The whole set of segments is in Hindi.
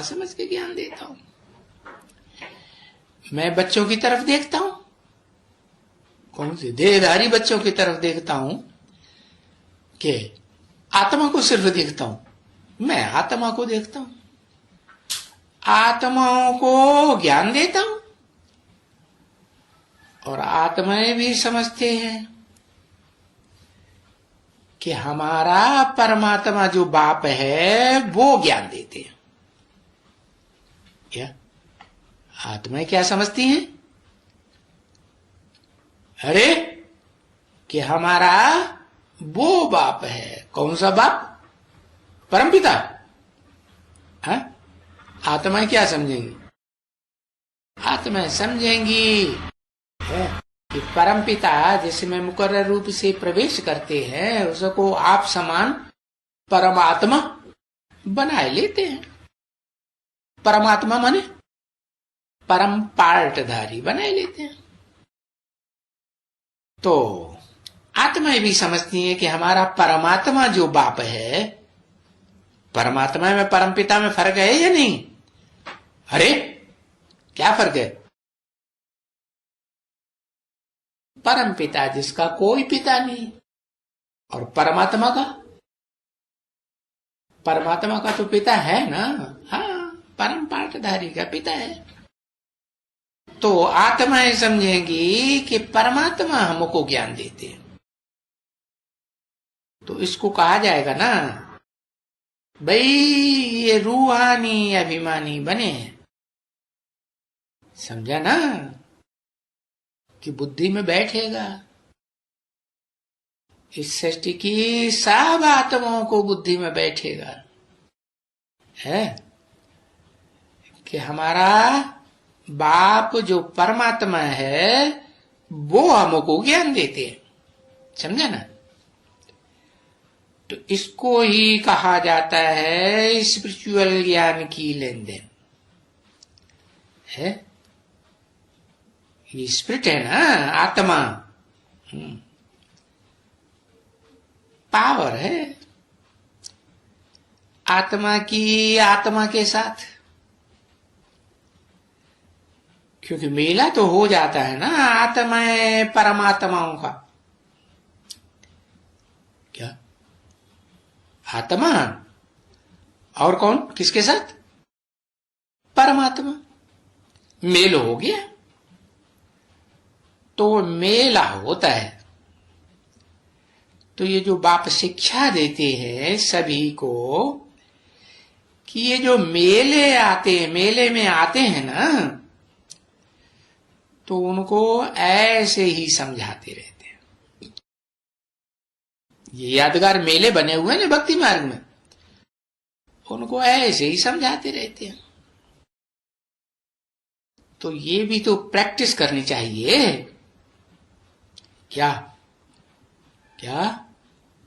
समझ के ज्ञान देता हूं। मैं बच्चों की तरफ देखता हूं, कौन से देहधारी बच्चों की तरफ देखता हूं कि आत्मा को सिर्फ देखता हूं? मैं आत्मा को देखता हूं, आत्माओं को ज्ञान देता हूं, और आत्माएं भी समझते हैं कि हमारा परमात्मा जो बाप है वो ज्ञान देते हैं। क्या आत्माएं क्या समझती हैं? अरे कि हमारा वो बाप है। कौन सा बाप? परमपिता। हाँ, आत्माएं क्या समझेंगी? आत्माएं समझेंगी कि परमपिता जिसमें मुकर्रर रूप से प्रवेश करते हैं उसको आप समान परमात्मा बनाए लेते हैं। परमात्मा माने परम पार्टधारी बनाए लेते हैं। तो आत्माएं भी समझती हैं कि हमारा परमात्मा जो बाप है, परमात्मा में परमपिता में फर्क है या नहीं? अरे क्या फर्क है? परमपिता जिसका कोई पिता नहीं, और परमात्मा का तो पिता है ना। हाँ, परम पाठधारी का पिता है। तो आत्माएं समझेंगी कि परमात्मा हमको ज्ञान देते हैं। तो इसको कहा जाएगा ना, भाई ये रूहानी अभिमानी बने हैं। समझा ना कि बुद्धि में बैठेगा। इस सृष्टि की सब आत्माओं को बुद्धि में बैठेगा है कि हमारा बाप जो परमात्मा है वो हमको ज्ञान देते हैं। समझा ना? तो इसको ही कहा जाता है स्पिरिचुअल ज्ञान की लेन देन है। ये स्पिरिट है ना, आत्मा पावर है। आत्मा की आत्मा के साथ क्योंकि मेला तो हो जाता है ना आत्मा परमात्माओं का। क्या आत्मा और कौन किसके साथ? परमात्मा। मेल हो गया तो मेला होता है। तो ये जो बाप शिक्षा देते हैं सभी को कि ये जो मेले आते हैं, मेले में आते हैं ना, तो उनको ऐसे ही समझाते रहते हैं। ये यादगार मेले बने हुए हैं ना भक्ति मार्ग में, उनको ऐसे ही समझाते रहते हैं। तो ये भी तो प्रैक्टिस करनी चाहिए। क्या क्या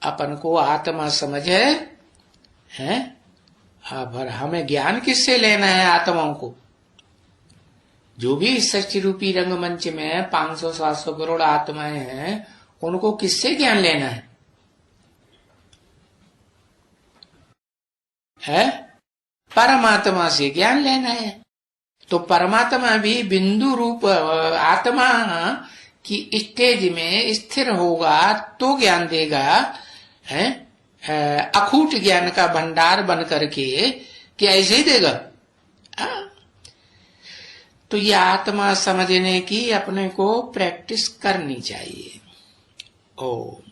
अपन को आत्मा समझ है? अब हमें ज्ञान किससे लेना है? आत्माओं को जो भी इस सृष्टि रूपी रंगमंच में 500-700 करोड़ आत्माएं हैं, उनको किससे ज्ञान लेना है? परमात्मा से ज्ञान लेना है। तो परमात्मा भी बिंदु रूप आत्मा की स्टेज में स्थिर होगा तो ज्ञान देगा है। अखूट ज्ञान का भंडार बन करके कि ऐसे ही देगा। तो ये आत्मा समझने की अपने को प्रैक्टिस करनी चाहिए। ओम।